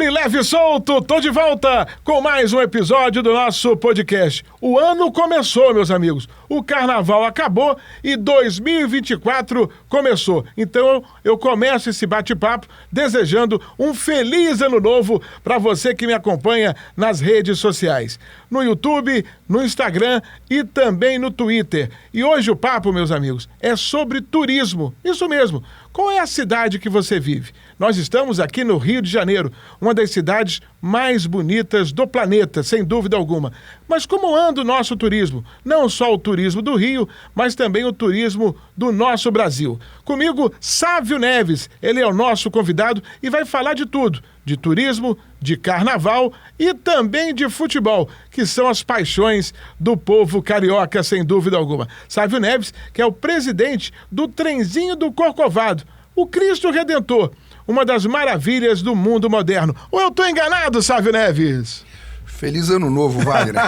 Livre, leve e solto, tô de volta com mais um episódio do nosso podcast. O ano começou, meus amigos. O carnaval acabou e 2024 começou. Então eu começo esse bate-papo desejando um feliz ano novo para você que me acompanha nas redes sociais. No YouTube, no Instagram e também no Twitter. E hoje o papo, meus amigos, é sobre turismo. Isso mesmo. Qual é a cidade que você vive? Nós estamos aqui no Rio de Janeiro, uma das cidades mais bonitas do planeta, sem dúvida alguma. Mas como anda o nosso turismo? Não só o turismo do Rio, mas também o turismo do nosso Brasil. Comigo, Sávio Neves. Ele é o nosso convidado e vai falar de tudo. De turismo, de carnaval e também de futebol, que são as paixões do povo carioca, sem dúvida alguma. Sávio Neves, que é o presidente do Trenzinho do Corcovado, o Cristo Redentor, uma das maravilhas do mundo moderno. Ou eu estou enganado, Sávio Neves? Feliz ano novo, Wagner.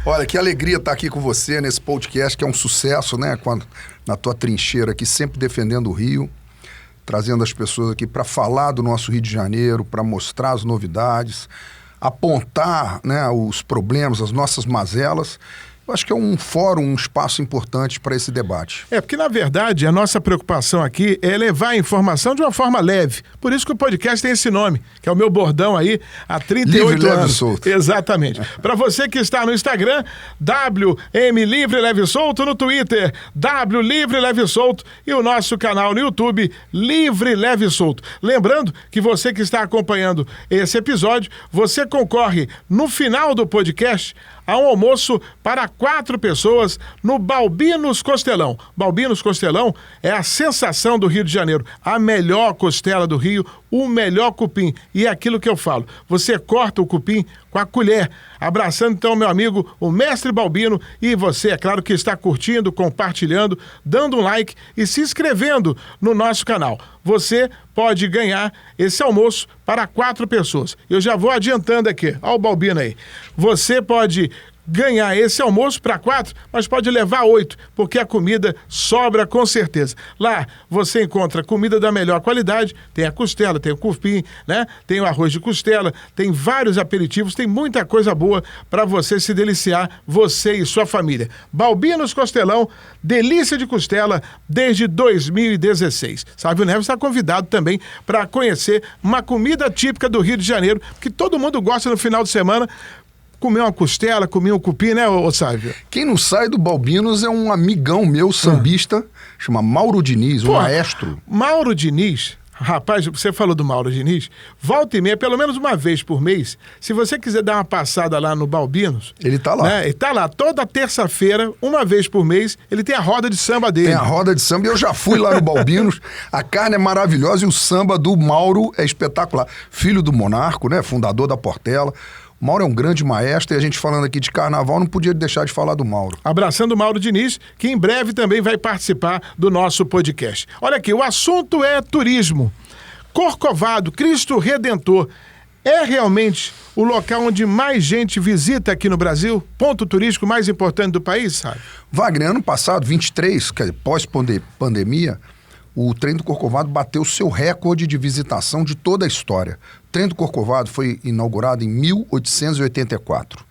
Olha, que alegria estar aqui com você nesse podcast, que é um sucesso, né? Na tua trincheira aqui, sempre defendendo o Rio, trazendo as pessoas aqui para falar do nosso Rio de Janeiro, para mostrar as novidades, apontar, né, os problemas, as nossas mazelas. Eu acho que é um fórum, um espaço importante para esse debate. Porque, na verdade, a nossa preocupação aqui é levar a informação de uma forma leve. Por isso que o podcast tem esse nome, que é o meu bordão aí há 38 Livre, anos. leve e solto. Exatamente. Para você que está no Instagram, WM Livre, Leve e Solto, no Twitter, W Livre, Leve e Solto, e o nosso canal no YouTube, Livre, Leve e Solto. Lembrando que você que está acompanhando esse episódio, você concorre no final do podcast a um almoço para 4 pessoas no Balbinos Costelão. Balbinos Costelão é a sensação do Rio de Janeiro. A melhor costela do Rio, o melhor cupim. E é aquilo que eu falo. Você corta o cupim com a colher. Abraçando então meu amigo, o mestre Balbino, e você, é claro, que está curtindo, compartilhando, dando um like e se inscrevendo no nosso canal. Você pode ganhar esse almoço para 4 pessoas. Eu já vou adiantando aqui. Olha o Balbino aí. Você pode ganhar esse almoço para 4, mas pode levar 8, porque a comida sobra com certeza. Lá você encontra comida da melhor qualidade, tem a costela, tem o cupim, né? Tem o arroz de costela, tem vários aperitivos, tem muita coisa boa para você se deliciar, você e sua família. Balbinos Costelão, delícia de costela desde 2016. Sávio Neves está convidado também para conhecer uma comida típica do Rio de Janeiro, que todo mundo gosta no final de semana. Comer uma costela, comer um cupim, né, Sávio? Quem não sai do Balbinos é um amigão meu, sambista, chama Mauro Diniz, um maestro. Mauro Diniz, rapaz, você falou do Mauro Diniz, volta e meia, pelo menos uma vez por mês, se você quiser dar uma passada lá no Balbinos... Ele tá lá. Né, ele tá lá, toda terça-feira, uma vez por mês, ele tem a roda de samba dele. Tem a roda de samba, e eu já fui lá no Balbinos, a carne é maravilhosa e o samba do Mauro é espetacular. Filho do Monarco, né, fundador da Portela. O Mauro é um grande maestro e a gente falando aqui de carnaval não podia deixar de falar do Mauro. Abraçando o Mauro Diniz, que em breve também vai participar do nosso podcast. Olha aqui, o assunto é turismo. Corcovado, Cristo Redentor, é realmente o local onde mais gente visita aqui no Brasil? Ponto turístico mais importante do país, sabe? Wagner, ano passado, 23, pós-pandemia, o Trem do Corcovado bateu seu recorde de visitação de toda a história. O Trem do Corcovado foi inaugurado em 1884.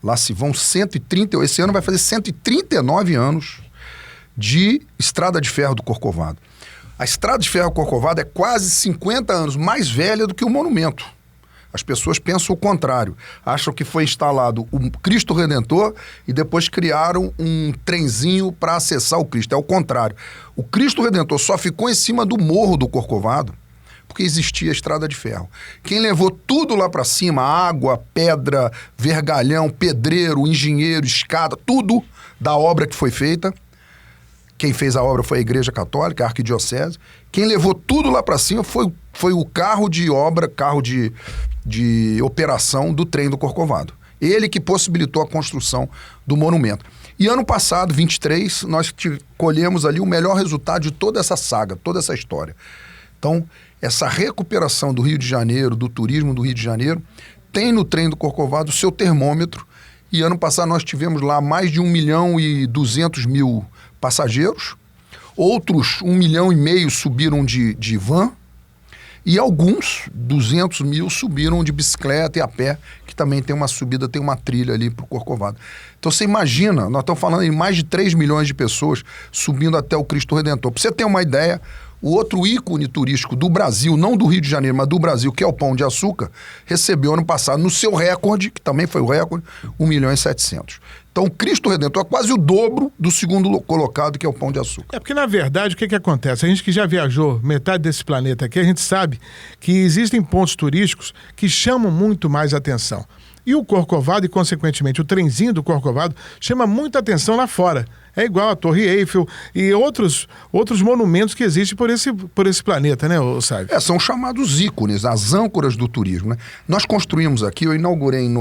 Lá se vão 130... Esse ano vai fazer 139 anos de Estrada de Ferro do Corcovado. A Estrada de Ferro do Corcovado é quase 50 anos mais velha do que o monumento. As pessoas pensam o contrário. Acham que foi instalado o Cristo Redentor e depois criaram um trenzinho para acessar o Cristo. É o contrário. O Cristo Redentor só ficou em cima do morro do Corcovado porque existia a Estrada de Ferro. Quem levou tudo lá para cima, água, pedra, vergalhão, pedreiro, engenheiro, escada, tudo da obra que foi feita. Quem fez a obra foi a Igreja Católica, a Arquidiocese. Quem levou tudo lá para cima foi o carro de obra, carro de operação do Trem do Corcovado. Ele que possibilitou a construção do monumento. E ano passado, 23, nós colhemos ali o melhor resultado de toda essa saga, toda essa história. Então, essa recuperação do Rio de Janeiro, do turismo do Rio de Janeiro, tem no Trem do Corcovado o seu termômetro. E ano passado nós tivemos lá mais de 1.200.000 passageiros. Outros 1,5 milhão subiram de van. E alguns, 200 mil, subiram de bicicleta e a pé, que também tem uma subida, tem uma trilha ali para o Corcovado. Então você imagina, nós estamos falando em mais de 3 milhões de pessoas subindo até o Cristo Redentor. Para você ter uma ideia, o outro ícone turístico do Brasil, não do Rio de Janeiro, mas do Brasil, que é o Pão de Açúcar, recebeu ano passado, no seu recorde, que também foi o recorde, 1.700.000. Então o Cristo Redentor é quase o dobro do segundo colocado, que é o Pão de Açúcar. É porque, na verdade, o que acontece? A gente que já viajou metade desse planeta aqui, a gente sabe que existem pontos turísticos que chamam muito mais atenção. E o Corcovado, e consequentemente o trenzinho do Corcovado, chama muita atenção lá fora. É igual a Torre Eiffel e outros monumentos que existem por esse planeta, né, Sávio? São chamados ícones, as âncoras do turismo, né? Nós construímos aqui, eu inaugurei em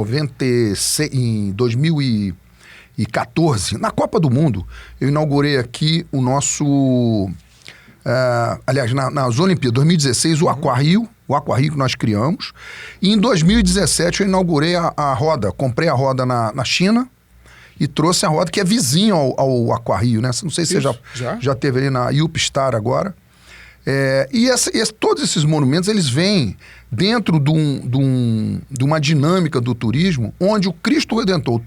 2014, na Copa do Mundo, eu inaugurei aqui o nosso... aliás, nas Olimpíadas, 2016, o Aquarrio que nós criamos. E em 2017 eu inaugurei a roda, comprei a roda na China e trouxe a roda que é vizinho ao Aquarrio, né? Não sei se você já teve ali na Yupstar agora. Todos esses monumentos, eles vêm dentro de uma dinâmica do turismo, onde o Cristo Redentor,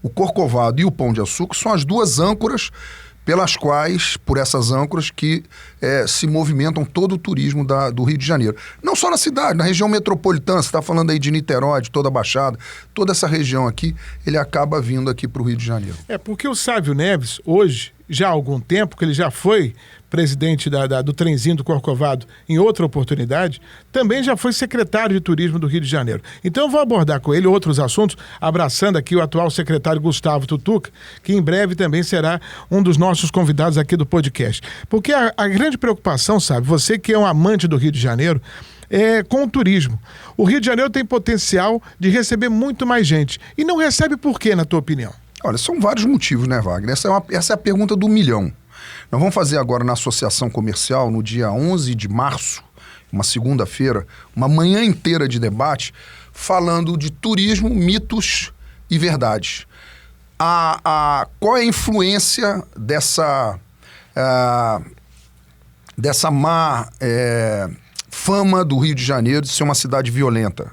o Corcovado e o Pão de Açúcar são as duas âncoras por essas âncoras que se movimentam todo o turismo do Rio de Janeiro. Não só na cidade, na região metropolitana, você está falando aí de Niterói, de toda a Baixada, toda essa região aqui, ele acaba vindo aqui para o Rio de Janeiro. Porque o Sávio Neves, hoje, já há algum tempo, que ele já foi presidente do trenzinho do Corcovado em outra oportunidade, também já foi secretário de turismo do Rio de Janeiro. Então eu vou abordar com ele outros assuntos, abraçando aqui o atual secretário Gustavo Tutuca, que em breve também será um dos nossos convidados aqui do podcast. Porque a grande preocupação, sabe, você que é um amante do Rio de Janeiro, é com o turismo. O Rio de Janeiro tem potencial de receber muito mais gente. E não recebe por quê, na tua opinião? Olha, são vários motivos, né, Wagner? Essa é a pergunta do milhão. Nós vamos fazer agora na Associação Comercial, no dia 11 de março, uma segunda-feira, uma manhã inteira de debate, falando de turismo, mitos e verdades. Qual é a influência dessa má fama do Rio de Janeiro de ser uma cidade violenta?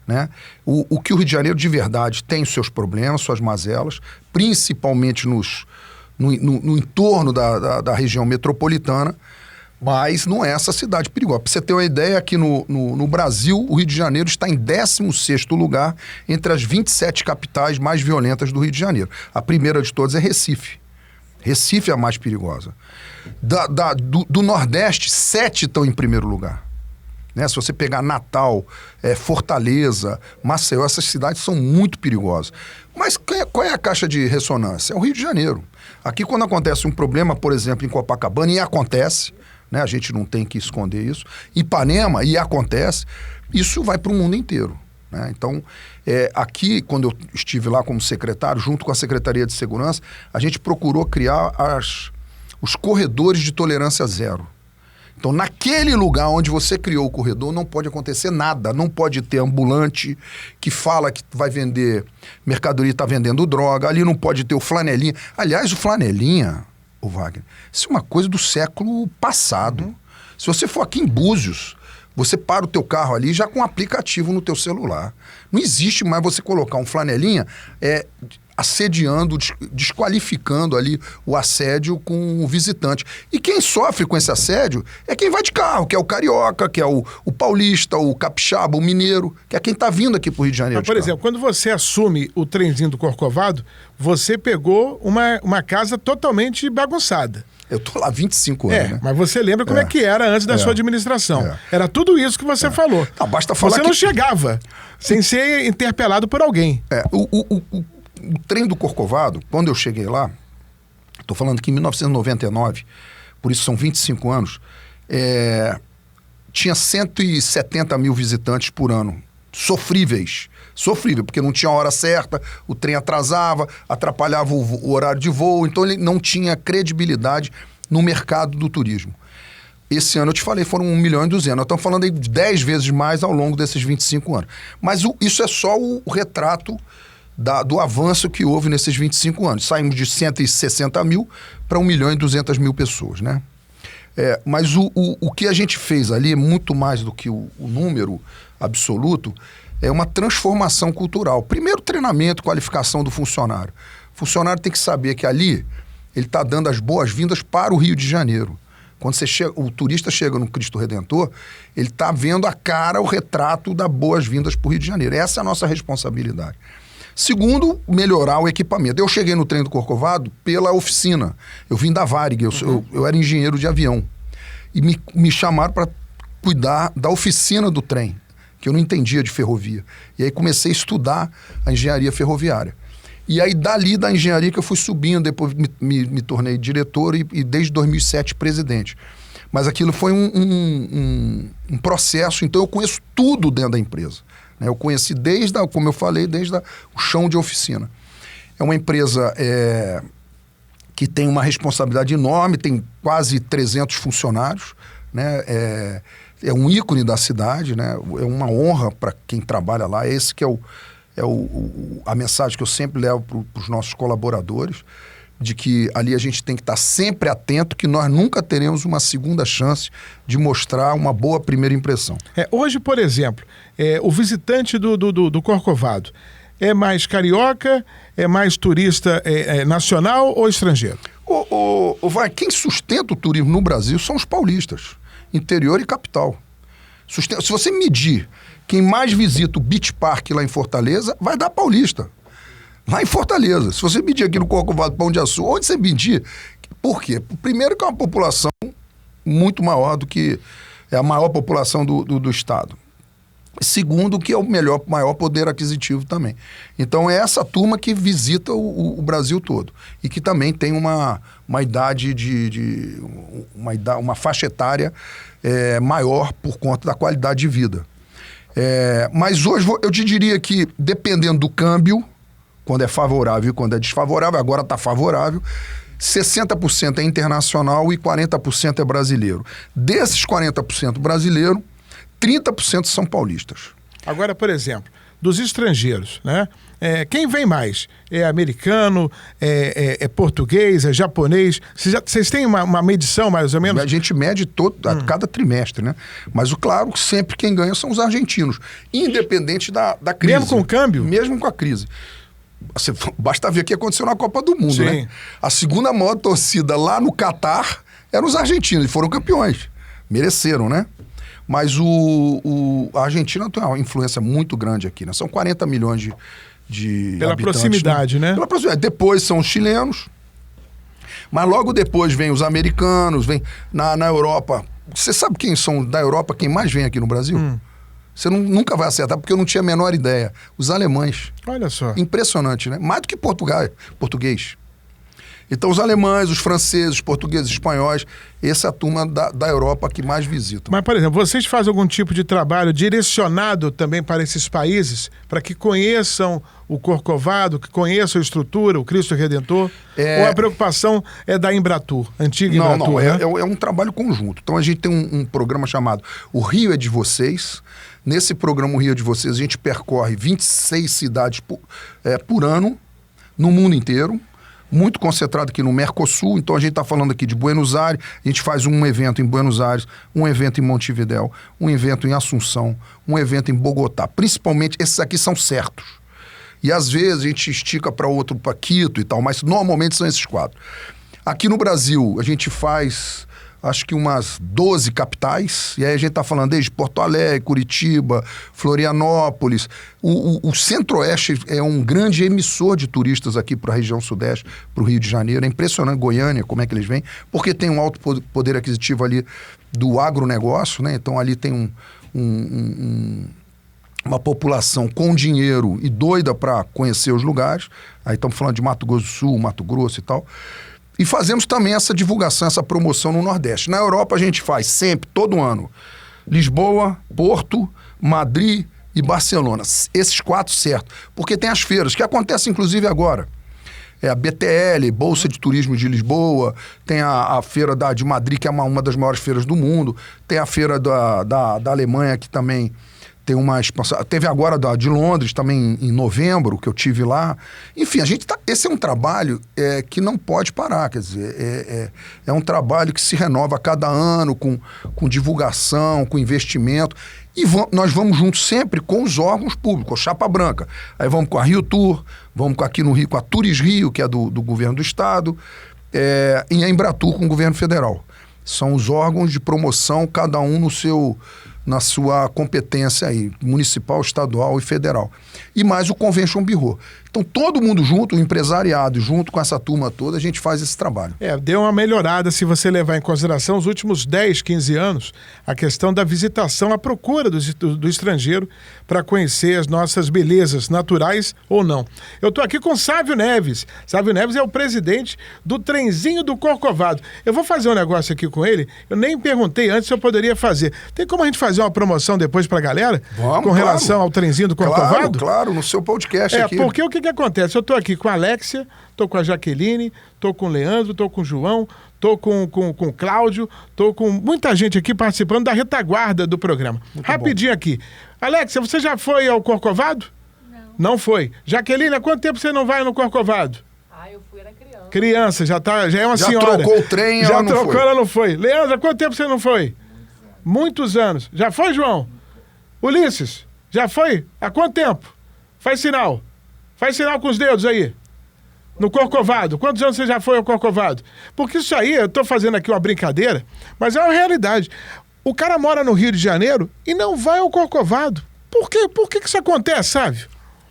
Né? O que o Rio de Janeiro de verdade tem seus problemas, suas mazelas, principalmente no entorno da região metropolitana, mas não é essa cidade perigosa. Para você ter uma ideia, aqui no Brasil, o Rio de Janeiro está em 16º lugar entre as 27 capitais mais violentas do Rio de Janeiro. A primeira de todas é Recife. Recife é a mais perigosa. Do Nordeste, 7 estão em primeiro lugar. Né? Se você pegar Natal, Fortaleza, Maceió, essas cidades são muito perigosas. Mas qual é a caixa de ressonância? É o Rio de Janeiro. Aqui, quando acontece um problema, por exemplo, em Copacabana, e acontece, né? A gente não tem que esconder isso, Ipanema, e acontece, isso vai para o mundo inteiro. Né? Então, aqui, quando eu estive lá como secretário, junto com a Secretaria de Segurança, a gente procurou criar os corredores de tolerância zero. Então, naquele lugar onde você criou o corredor, não pode acontecer nada. Não pode ter ambulante que fala que vai vender mercadoria e está vendendo droga. Ali não pode ter o flanelinha. Aliás, o flanelinha, Wagner, isso é uma coisa do século passado. Uhum. Se você for aqui em Búzios, você para o teu carro ali já com um aplicativo no teu celular. Não existe mais você colocar um flanelinha assediando, desqualificando ali o assédio com o visitante. E quem sofre com esse assédio é quem vai de carro, que é o carioca, que é o paulista, o capixaba, o mineiro, que é quem está vindo aqui para o Rio de Janeiro. Mas, por exemplo, quando você assume o trenzinho do Corcovado, você pegou uma casa totalmente bagunçada. Eu tô lá há 25 anos, né? Mas você lembra como é que era antes da sua administração. Era tudo isso que você falou. Não, basta falar você não chegava sem ser interpelado por alguém. O trem do Corcovado, quando eu cheguei lá, estou falando que em 1999, por isso são 25 anos, tinha 170 mil visitantes por ano. Sofríveis, porque não tinha hora certa, o trem atrasava, atrapalhava o horário de voo, então ele não tinha credibilidade no mercado do turismo. Esse ano, eu te falei, foram 1.200.000. Nós estamos falando aí de 10 vezes mais ao longo desses 25 anos. Mas isso é só o retrato do avanço que houve nesses 25 anos. Saímos de 160 mil para 1.200.000 pessoas, né? Mas o que a gente fez ali é muito mais do que o número absoluto, é uma transformação cultural. Primeiro, treinamento, qualificação do funcionário. O funcionário tem que saber que ali ele está dando as boas-vindas para o Rio de Janeiro. Quando o turista chega no Cristo Redentor, ele está vendo a cara, o retrato das boas-vindas para o Rio de Janeiro. Essa é a nossa responsabilidade. Segundo, melhorar o equipamento. Eu cheguei no trem do Corcovado pela oficina. Eu vim da Varig, eu era engenheiro de avião. E me chamaram para cuidar da oficina do trem, que eu não entendia de ferrovia. E aí comecei a estudar a engenharia ferroviária. E aí dali da engenharia que eu fui subindo, depois me tornei diretor e desde 2007 presidente. Mas aquilo foi um processo, então eu conheço tudo dentro da empresa. Eu conheci como eu falei, desde o chão de oficina. É uma empresa que tem uma responsabilidade enorme, tem quase 300 funcionários, né? É um ícone da cidade, né? É uma honra para quem trabalha lá. Esse que a mensagem que eu sempre levo para os nossos colaboradores, de que ali a gente tem que estar sempre atento, que nós nunca teremos uma segunda chance de mostrar uma boa primeira impressão. Hoje, por exemplo, o visitante do Corcovado é mais carioca, é mais turista nacional ou estrangeiro? Quem sustenta o turismo no Brasil são os paulistas, interior e capital. Se você medir quem mais visita o Beach Park lá em Fortaleza, vai dar paulista. Lá em Fortaleza. Se você medir aqui no Corcovado, Pão de Açúcar, onde você medir? Por quê? Primeiro que é uma população muito maior do que é a maior população do estado. Segundo que é o maior poder aquisitivo também. Então é essa turma que visita o Brasil todo. E que também tem uma idade uma faixa etária maior por conta da qualidade de vida. Mas hoje eu te diria que, dependendo do câmbio, quando é favorável e quando é desfavorável, agora está favorável, 60% é internacional e 40% é brasileiro. Desses 40% brasileiro, 30% são paulistas. Agora, por exemplo, dos estrangeiros, né? Quem vem mais? É americano, é português, é japonês? Vocês têm uma medição, mais ou menos? A gente mede a cada trimestre, né? Mas, claro, sempre quem ganha são os argentinos, independente da crise. Mesmo com o câmbio? Mesmo com a crise. Basta ver o que aconteceu na Copa do Mundo, sim, né? A segunda maior torcida lá no Catar eram os argentinos, e foram campeões. Mereceram, né? Mas a Argentina tem uma influência muito grande aqui, né? São 40 milhões de pela habitantes, proximidade, né? Pela proximidade. Depois são os chilenos, mas logo depois vem os americanos, vem na Europa. Você sabe quem são da Europa, quem mais vem aqui no Brasil? Você nunca vai acertar, porque eu não tinha a menor ideia. Os alemães. Olha só. Impressionante, né? Mais do que português. Então, os alemães, os franceses, os portugueses, os espanhóis, essa é a turma da Europa que mais visitam. Mas, por exemplo, vocês fazem algum tipo de trabalho direcionado também para esses países, para que conheçam o Corcovado, que conheçam a estrutura, o Cristo Redentor? Ou a preocupação é da Embratur, antiga Embratur? Não, né? É um trabalho conjunto. Então, a gente tem um programa chamado O Rio é de Vocês. Nesse programa O Rio é de Vocês, a gente percorre 26 cidades por ano, no mundo inteiro. Muito concentrado aqui no Mercosul, então a gente está falando aqui de Buenos Aires, a gente faz um evento em Buenos Aires, um evento em Montevidéu, um evento em Assunção, um evento em Bogotá. Principalmente, esses aqui são certos. E às vezes a gente estica para outro, para Quito e tal, mas normalmente são esses 4. Aqui no Brasil, a gente faz, acho que umas 12 capitais, e aí a gente está falando desde Porto Alegre, Curitiba, Florianópolis. O Centro-Oeste é um grande emissor de turistas aqui para a região Sudeste, para o Rio de Janeiro. É impressionante, Goiânia, como é que eles vêm, porque tem um alto poder aquisitivo ali do agronegócio, né? Então ali tem uma população com dinheiro e doida para conhecer os lugares. Aí estamos falando de Mato Grosso do Sul, Mato Grosso e tal. E fazemos também essa divulgação, essa promoção no Nordeste. Na Europa a gente faz sempre, todo ano, Lisboa, Porto, Madrid e Barcelona. Esses 4 certo. Porque tem as feiras, que acontecem inclusive agora. A BTL, Bolsa de Turismo de Lisboa, tem a feira de Madrid, que é uma das maiores feiras do mundo, tem a feira da Alemanha, que também tem uma expansão. Teve agora de Londres também em novembro, que eu tive lá. Enfim, esse é um trabalho que não pode parar, quer dizer, é um trabalho que se renova a cada ano com divulgação, com investimento. E nós vamos juntos sempre com os órgãos públicos, Chapa Branca. Aí vamos com a Rio Tour, vamos aqui no Rio com a Tours Rio, que é do governo do estado, e a Embratur com o governo federal. São os órgãos de promoção, cada um na sua competência aí, municipal, estadual e federal. E mais o Convention Bureau. Então, todo mundo junto, o empresariado, junto com essa turma toda, a gente faz esse trabalho. Deu uma melhorada se você levar em consideração os últimos 10, 15 anos, a questão da visitação, a procura do estrangeiro para conhecer as nossas belezas naturais ou não. Eu estou aqui com o Sávio Neves. Sávio Neves é o presidente do Trenzinho do Corcovado. Eu vou fazer um negócio aqui com ele, eu nem perguntei antes se eu poderia fazer. Tem como a gente fazer uma promoção depois para a galera? Vamos, com relação ao Trenzinho do Corcovado? Claro, no seu podcast aqui. Porque o que acontece? Eu estou aqui com a Alexia, estou com a Jaqueline, estou com o Leandro, estou com o João, estou com o Cláudio, estou com muita gente aqui participando da retaguarda do programa. Muito rapidinho bom. Aqui. Alexia, você já foi ao Corcovado? Não foi. Jaqueline, há quanto tempo você não vai no Corcovado? Eu fui, era criança. Criança, já é uma senhora. Já trocou o trem, já ela não trocou, foi. Ela não foi. Leandro, há quanto tempo você não foi? Muitos anos. Já foi, João? Ulisses, já foi? Há quanto tempo? Faz sinal. Faz sinal com os dedos aí. No Corcovado. Quantos anos você já foi ao Corcovado? Porque isso aí, eu estou fazendo aqui uma brincadeira, mas é uma realidade. O cara mora no Rio de Janeiro e não vai ao Corcovado. Por quê? Por que isso acontece, sabe?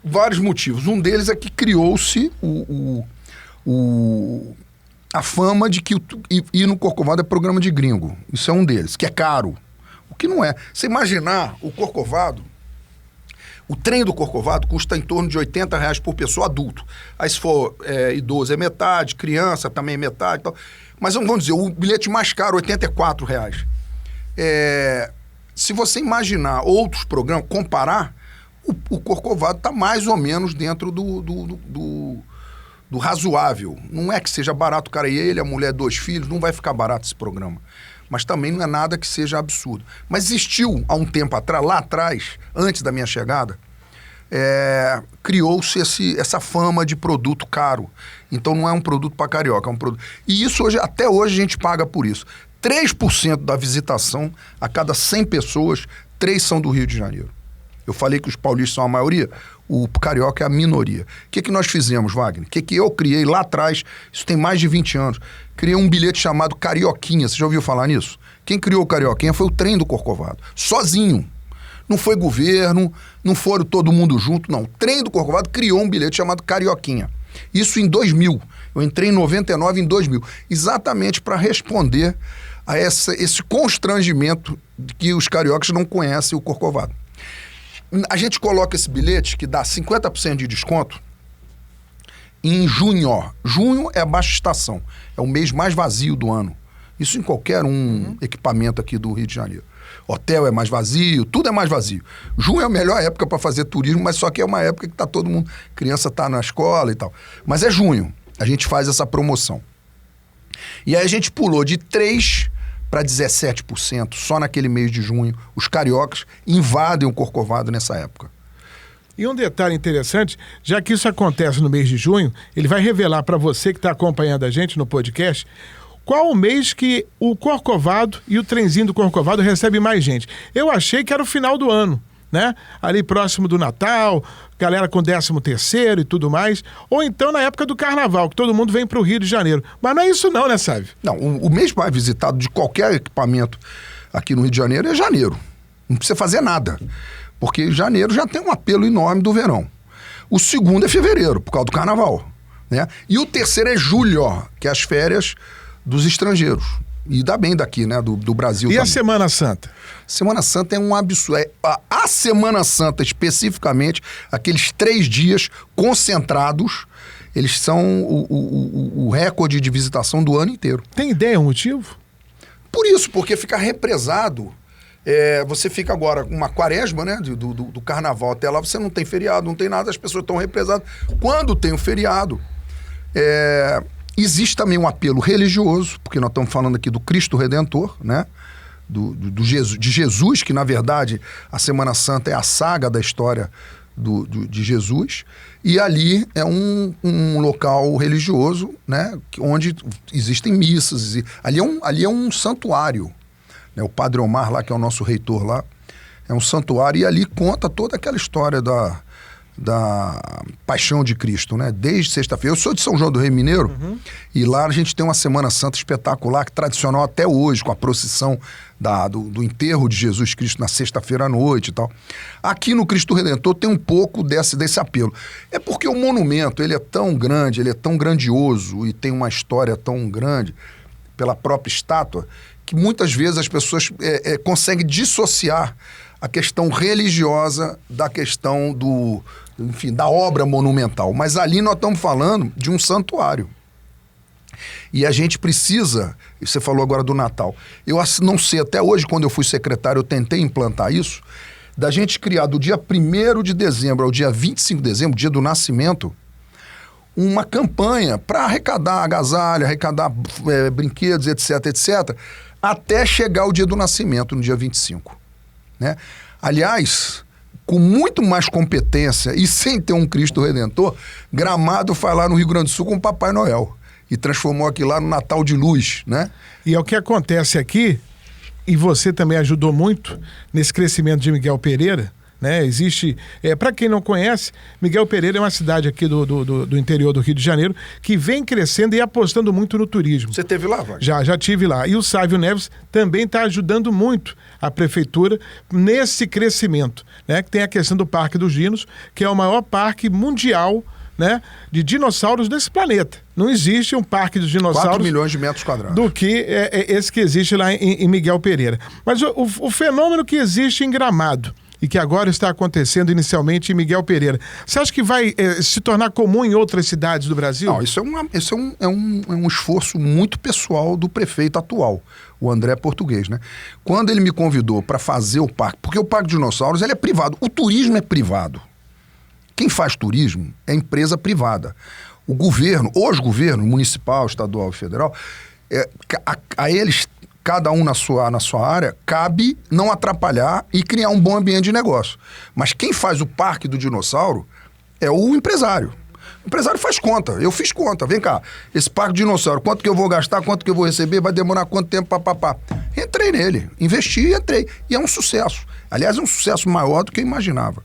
Vários motivos. Um deles é que criou-se a fama de que ir no Corcovado é programa de gringo. Isso é um deles, que é caro. O que não é. Você imaginar o Corcovado, o trem do Corcovado custa em torno de R$80 por pessoa adulto. Aí se for idoso é metade, criança também é metade. Tal. Mas vamos dizer, o bilhete mais caro, R$84. Se você imaginar outros programas, comparar, o Corcovado está mais ou menos dentro do razoável. Não é que seja barato o cara e ele, a mulher, 2 filhos, não vai ficar barato esse programa. Mas também não é nada que seja absurdo. Mas existiu, há um tempo atrás, lá atrás, antes da minha chegada, criou-se essa fama de produto caro. Então não é um produto para carioca, é um produto... E isso até hoje a gente paga por isso. 3% da visitação, a cada 100 pessoas, 3 são do Rio de Janeiro. Eu falei que os paulistas são a maioria, o carioca é a minoria. O que nós fizemos, Wagner? O que eu criei lá atrás, isso tem mais de 20 anos, criei um bilhete chamado Carioquinha. Você já ouviu falar nisso? Quem criou o Carioquinha foi o trem do Corcovado, sozinho. Não foi governo, não foram todo mundo junto, não. O trem do Corcovado criou um bilhete chamado Carioquinha. Isso em 2000. Eu entrei em 99, em 2000. Exatamente para responder a esse constrangimento de que os cariocas não conhecem o Corcovado. A gente coloca esse bilhete, que dá 50% de desconto, em junho. Junho é a baixa estação. É o mês mais vazio do ano. Isso em qualquer equipamento aqui do Rio de Janeiro. Hotel é mais vazio, tudo é mais vazio. Junho é a melhor época para fazer turismo, mas só que é uma época que tá todo mundo... Criança tá na escola e tal. Mas é junho. A gente faz essa promoção. E aí a gente pulou de 3% para 17%, só naquele mês de junho. Os cariocas invadem o Corcovado nessa época. E um detalhe interessante, já que isso acontece no mês de junho, ele vai revelar para você que está acompanhando a gente no podcast, qual o mês que o Corcovado e o trenzinho do Corcovado recebe mais gente. Eu achei que era o final do ano, né? Ali próximo do Natal, galera com 13º e tudo mais, ou então na época do Carnaval, que todo mundo vem para o Rio de Janeiro. Mas não é isso não, né, Sávio? Não, o mês mais visitado de qualquer equipamento aqui no Rio de Janeiro é janeiro. Não precisa fazer nada, porque janeiro já tem um apelo enorme do verão. O segundo é fevereiro, por causa do Carnaval, né? E o terceiro é julho, que é as férias dos estrangeiros. E dá bem daqui, né? Do Brasil. E também. a Semana Santa? Semana Santa é um absurdo. A Semana Santa, especificamente, aqueles 3 dias concentrados, eles são o recorde de visitação do ano inteiro. Tem ideia o motivo? Por isso, porque fica represado. Você fica agora uma quaresma, né? Do carnaval até lá, você não tem feriado, não tem nada, as pessoas estão represadas. Quando tem o feriado, existe também um apelo religioso, porque nós estamos falando aqui do Cristo Redentor, né? de Jesus, que na verdade a Semana Santa é a saga da história de Jesus, e ali é um local religioso, né, onde existem missas, ali é um santuário, né, o Padre Omar lá, que é o nosso reitor lá, é um santuário, e ali conta toda aquela história da Paixão de Cristo, né? Desde sexta-feira. Eu sou de São João do Rei Mineiro, e lá a gente tem uma Semana Santa espetacular, que é tradicional até hoje, com a procissão do enterro de Jesus Cristo na sexta-feira à noite e tal. Aqui no Cristo Redentor tem um pouco desse apelo. É porque o monumento, ele é tão grande, ele é tão grandioso e tem uma história tão grande pela própria estátua, que muitas vezes as pessoas conseguem dissociar a questão religiosa da questão da obra monumental. Mas ali nós estamos falando de um santuário. E a gente precisa, você falou agora do Natal, eu não sei, até hoje, quando eu fui secretário, eu tentei implantar isso, da gente criar do dia 1º de dezembro ao dia 25 de dezembro, dia do nascimento, uma campanha para arrecadar agasalho, arrecadar brinquedos, etc, etc, até chegar o dia do nascimento, no dia 25. Né? Aliás, com muito mais competência e sem ter um Cristo Redentor, Gramado foi lá no Rio Grande do Sul com o Papai Noel e transformou aquilo lá no Natal de luz, né? E é o que acontece aqui, e você também ajudou muito nesse crescimento de Miguel Pereira, né? Existe, para quem não conhece, Miguel Pereira é uma cidade aqui do interior do Rio de Janeiro que vem crescendo e apostando muito no turismo. Você esteve lá, Wagner? Já tive lá. E o Sávio Neves também está ajudando muito a prefeitura nesse crescimento, né? Que tem a questão do Parque dos Dinos, que é o maior parque mundial, né, de dinossauros desse planeta. Não existe um parque dos dinossauros 4 milhões de metros quadrados do que esse que existe lá em Miguel Pereira. Mas o fenômeno que existe em Gramado e que agora está acontecendo inicialmente em Miguel Pereira, você acha que vai se tornar comum em outras cidades do Brasil? Não, isso é um esforço muito pessoal do prefeito atual, o André Português, né? Quando ele me convidou para fazer o parque, porque o Parque de Dinossauros ele é privado, o turismo é privado. Quem faz turismo é empresa privada. O governo, os governos, municipal, estadual e federal, a eles, cada um na sua área, cabe não atrapalhar e criar um bom ambiente de negócio. Mas quem faz o Parque do Dinossauro é o empresário. O empresário faz conta, eu fiz conta. Vem cá, esse Parque do Dinossauro, quanto que eu vou gastar, quanto que eu vou receber, vai demorar quanto tempo, papapá. Entrei nele, investi e entrei. E é um sucesso. Aliás, é um sucesso maior do que eu imaginava.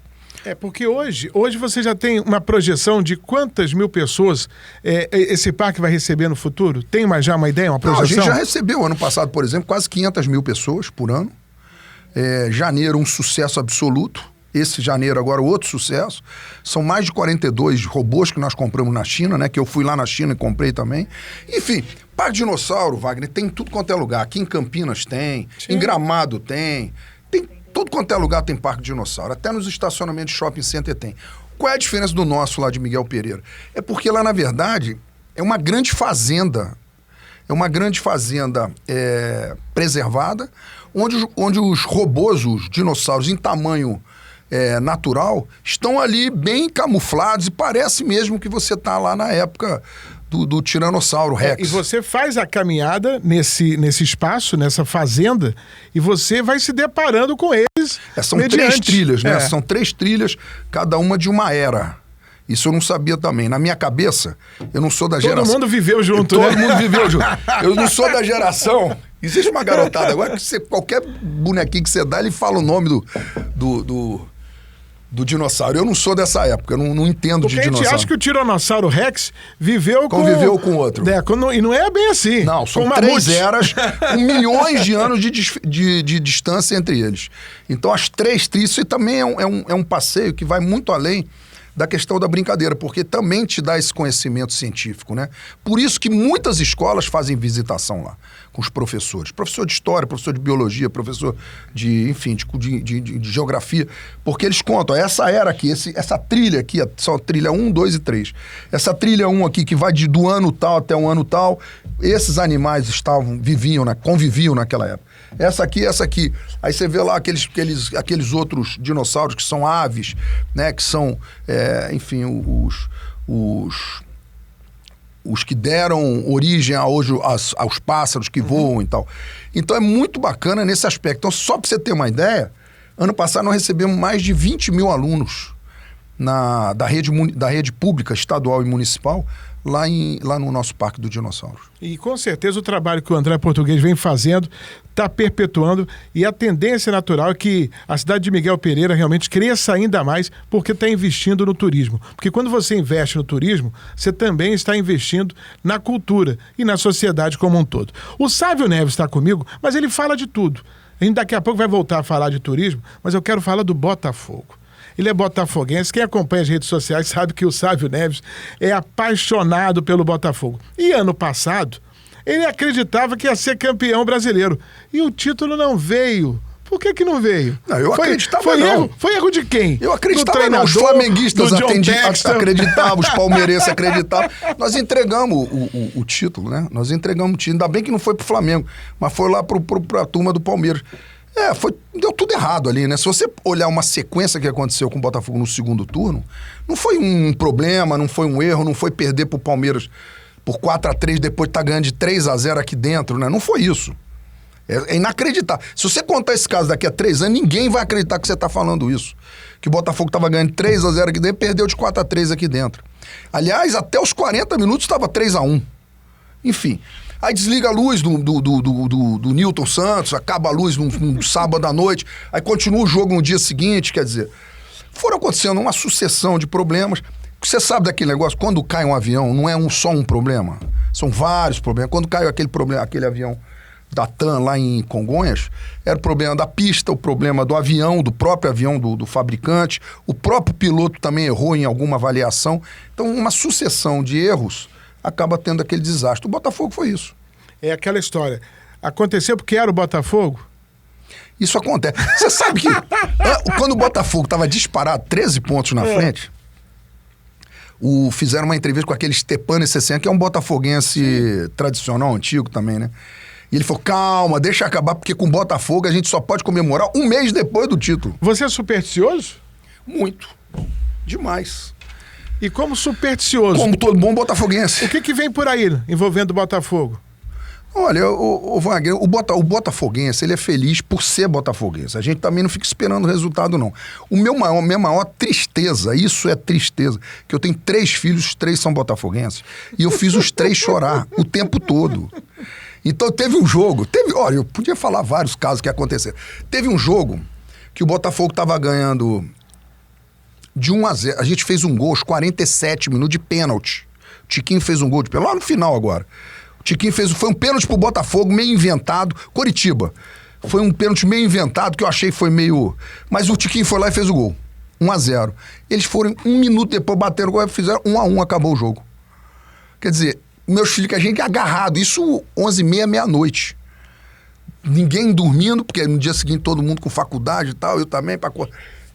Porque hoje você já tem uma projeção de quantas mil pessoas esse parque vai receber no futuro? Tem já uma ideia, uma projeção? Não, a gente já recebeu ano passado, por exemplo, quase 500 mil pessoas por ano. Janeiro, um sucesso absoluto. Esse janeiro agora, outro sucesso. São mais de 42 robôs que nós compramos na China, né? Que eu fui lá na China e comprei também. Enfim, Parque Dinossauro, Wagner, tem em tudo quanto é lugar. Aqui em Campinas tem, em Gramado tem tudo quanto é lugar tem Parque Dinossauro. Até nos estacionamentos de shopping center tem. Qual é a diferença do nosso lá de Miguel Pereira? É porque lá, na verdade, é uma grande fazenda. É uma grande fazenda preservada, onde os robôs, os dinossauros em tamanho natural, estão ali bem camuflados e parece mesmo que você está lá na época do Tiranossauro Rex. E você faz a caminhada nesse espaço, nessa fazenda, e você vai se deparando com eles. São 3 trilhas, né? São 3 trilhas, cada uma de uma era. Isso eu não sabia também. Na minha cabeça, eu não sou da geração... Todo mundo viveu junto, Todo mundo viveu junto. Eu não sou da geração... Existe uma garotada agora que qualquer bonequinho que você dá, ele fala o nome do dinossauro. Eu não sou dessa época, eu não entendo de dinossauro. Porque a gente acha que o Tiranossauro Rex conviveu com outro. E não é bem assim. Não, são 3 eras com milhões de anos de distância entre eles. Então as 3 trilhas, isso também é um passeio que vai muito além da questão da brincadeira, porque também te dá esse conhecimento científico, né? Por isso que muitas escolas fazem visitação lá, com os professores. Professor de história, professor de biologia, professor de geografia, porque eles contam, essa era aqui, essa trilha aqui, só trilha 1, 2 e 3. Essa trilha 1 aqui, que vai do ano tal até o ano tal, esses animais conviviam naquela época. Essa aqui. Aí você vê lá aqueles outros dinossauros que são aves, né? Que são, enfim, os que deram origem hoje aos pássaros que voam e tal. Então é muito bacana nesse aspecto. Então, só para você ter uma ideia, ano passado nós recebemos mais de 20 mil alunos da rede pública, estadual e municipal, lá no nosso Parque do Dinossauro. E com certeza o trabalho que o André Português vem fazendo está perpetuando, e a tendência natural é que a cidade de Miguel Pereira realmente cresça ainda mais, porque está investindo no turismo. Porque quando você investe no turismo, você também está investindo na cultura e na sociedade como um todo. O Sávio Neves está comigo, mas ele fala de tudo. A gente daqui a pouco vai voltar a falar de turismo, mas eu quero falar do Botafogo. Ele é botafoguense. Quem acompanha as redes sociais sabe que o Sávio Neves é apaixonado pelo Botafogo. E ano passado, ele acreditava que ia ser campeão brasileiro. E o título não veio. Por que não veio? Não, eu acreditava não. Foi erro de quem? Eu acreditava não. Os flamenguistas acreditavam, os palmeirenses acreditavam. Nós entregamos o título, né? Nós entregamos o título. Ainda bem que não foi pro Flamengo, mas foi lá pra turma do Palmeiras. Deu tudo errado ali, né? Se você olhar uma sequência que aconteceu com o Botafogo no segundo turno, não foi um problema, não foi um erro, não foi perder pro Palmeiras por 4-3 depois de estar ganhando de 3-0 aqui dentro, né? Não foi isso. É inacreditável. Se você contar esse caso daqui a 3 anos, ninguém vai acreditar que você está falando isso. Que o Botafogo estava ganhando 3-0 aqui dentro e perdeu de 4-3 aqui dentro. Aliás, até os 40 minutos estava 3-1. Enfim. Aí desliga a luz do Newton Santos, acaba a luz num sábado à noite, aí continua o jogo no dia seguinte, quer dizer, foram acontecendo uma sucessão de problemas. Você sabe daquele negócio, quando cai um avião, não é só um problema, são vários problemas. Quando caiu aquele avião da TAM lá em Congonhas, era o problema da pista, o problema do avião, do próprio avião do fabricante, o próprio piloto também errou em alguma avaliação. Então, uma sucessão de erros acaba tendo aquele desastre. O Botafogo foi isso. É aquela história. Aconteceu porque era o Botafogo? Isso acontece. Você sabe que quando o Botafogo estava disparado 13 pontos na frente, fizeram uma entrevista com aquele Stepane Sessegnon, que é um botafoguense tradicional, antigo também, né? E ele falou, calma, deixa acabar, porque com o Botafogo a gente só pode comemorar um mês depois do título. Você é supersticioso? Muito. Demais. E como supersticioso? Como todo bom botafoguense. O que vem por aí envolvendo o Botafogo? Olha, o Wagner, o botafoguense, ele é feliz por ser botafoguense. A gente também não fica esperando o resultado, não. Minha maior tristeza, isso é tristeza, que eu tenho 3 filhos, os 3 são botafoguenses, e eu fiz os 3 chorar o tempo todo. Então teve um jogo, olha, eu podia falar vários casos que aconteceram. Teve um jogo que o Botafogo estava ganhando de 1-0. A gente fez um gol aos 47 minutos de pênalti. O Tiquinho fez um gol de pênalti, lá no final agora. O Tiquinho foi um pênalti pro Botafogo, meio inventado. Coritiba. Foi um pênalti meio inventado, que eu achei que foi meio... Mas o Tiquinho foi lá e fez o gol. 1-0. Eles foram 1 minuto depois, bateram o gol e fizeram 1-1, acabou o jogo. Quer dizer, meus filhos, que a gente é agarrado, isso 11h30, meia-noite. Ninguém dormindo, porque no dia seguinte todo mundo com faculdade e tal, eu também,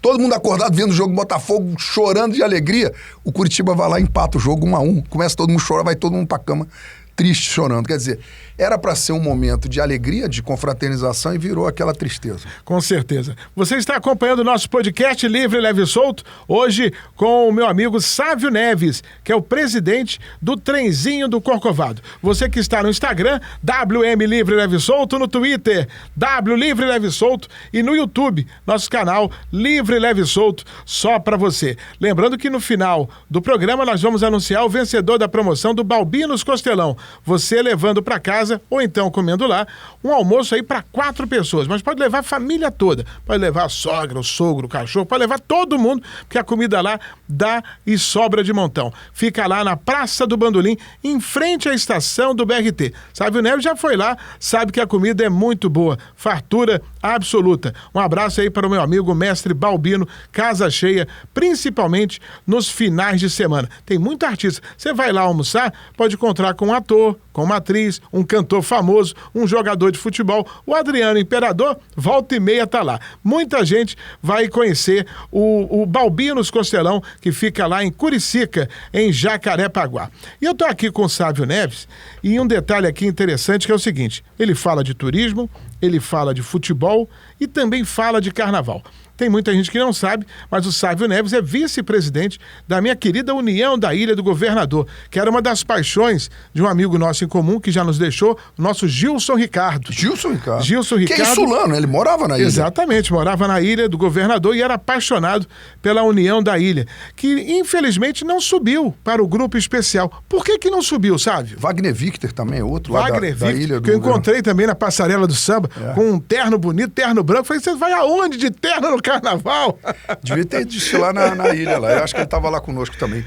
todo mundo acordado vendo o jogo Botafogo, chorando de alegria. O Coritiba vai lá e empata o jogo 1-1. Começa todo mundo a chorar, vai todo mundo pra cama triste, chorando. Quer dizer, era para ser um momento de alegria, de confraternização, e virou aquela tristeza. Com certeza. Você está acompanhando o nosso podcast Livre, Leve e Solto, hoje com o meu amigo Sávio Neves, que é o presidente do Trenzinho do Corcovado. Você que está no Instagram, WM Livre, Leve e Solto, no Twitter, W Livre, Leve e Solto, e no YouTube, nosso canal Livre, Leve e Solto, só para você. Lembrando que no final do programa nós vamos anunciar o vencedor da promoção do Balbinos Costelão. Você levando para casa, ou então comendo lá, um almoço aí para 4 pessoas. Mas pode levar a família toda. Pode levar a sogra, o sogro, o cachorro, pode levar todo mundo, porque a comida lá dá e sobra de montão. Fica lá na Praça do Bandolim, em frente à estação do BRT. Sávio Neves já foi lá, sabe que a comida é muito boa. Fartura absoluta. Um abraço aí para o meu amigo mestre Balbino, casa cheia, principalmente nos finais de semana. Tem muito artista. Você vai lá almoçar, pode encontrar com um ator, com uma atriz, um cantor famoso, um jogador de futebol. O Adriano Imperador, volta e meia tá lá. Muita gente vai conhecer o Balbinos Costelão, que fica lá em Curicica, em Jacarepaguá. E eu tô aqui com o Sávio Neves, e um detalhe aqui interessante que é o seguinte: ele fala de turismo, ele fala de futebol e também fala de carnaval. tem muita gente que não sabe, mas o Sávio Neves é vice-presidente da minha querida União da Ilha do Governador, que era uma das paixões de um amigo nosso em comum, que já nos deixou, o nosso Gilson Ricardo. Gilson Ricardo. Que é sulano, ele morava na ilha. Exatamente, morava na Ilha do Governador e era apaixonado pela União da Ilha, que infelizmente não subiu para o grupo especial. Por que não subiu, Sávio? Wagner Victor também é outro lá da Ilha do que eu encontrei também na passarela do samba, com um terno bonito, terno branco. Falei, você vai aonde de terno no carnaval? Devia ter desfilar na ilha lá. Eu acho que ele estava lá conosco também.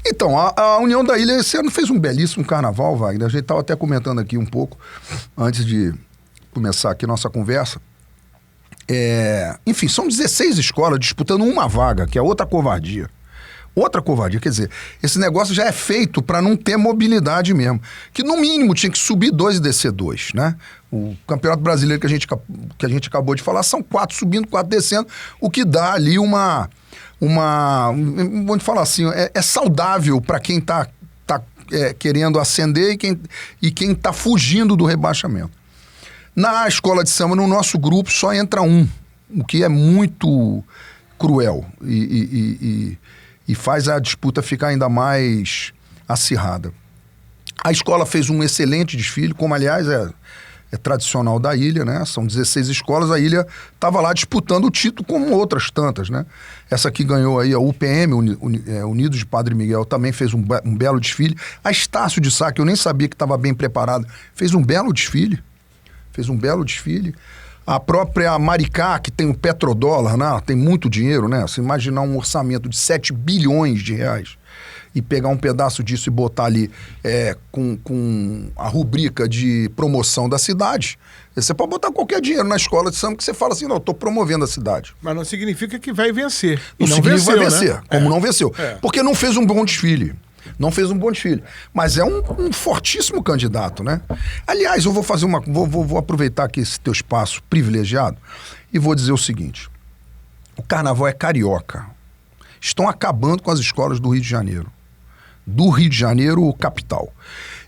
Então, a União da Ilha esse ano fez um belíssimo carnaval, Wagner. A gente estava até comentando aqui um pouco, antes de começar aqui nossa conversa. Enfim, são 16 escolas disputando uma vaga, que é outra covardia. Outra covardia, quer dizer, esse negócio já é feito para não ter mobilidade mesmo. Que no mínimo tinha que subir 2 e descer 2, né? O Campeonato Brasileiro que a gente acabou de falar são 4 subindo, 4 descendo, o que dá ali vamos falar assim, é saudável para quem tá querendo ascender e quem tá fugindo do rebaixamento. Na escola de samba, no nosso grupo, só entra um, o que é muito cruel e faz a disputa ficar ainda mais acirrada. A escola fez um excelente desfile, como aliás é tradicional da ilha, né? São 16 escolas, a ilha estava lá disputando o título como outras tantas, né? Essa aqui ganhou aí a UPM, Unidos de Padre Miguel, também fez um belo desfile. A Estácio de Sá, que eu nem sabia que estava bem preparada, fez um belo desfile. A própria Maricá, que tem o petrodólar, né? Tem muito dinheiro, né? Se imaginar um orçamento de 7 bilhões de reais e pegar um pedaço disso e botar ali com a rubrica de promoção da cidade, você pode botar qualquer dinheiro na escola de samba que você fala assim, não, estou promovendo a cidade. Mas não significa que vai vencer. Não significa que vai vencer, né? como não venceu. Porque não fez um bom desfile. Mas é um fortíssimo candidato, né? Aliás, eu vou fazer vou aproveitar aqui esse teu espaço privilegiado e vou dizer o seguinte. O carnaval é carioca. Estão acabando com as escolas do Rio de Janeiro. Do Rio de Janeiro, capital.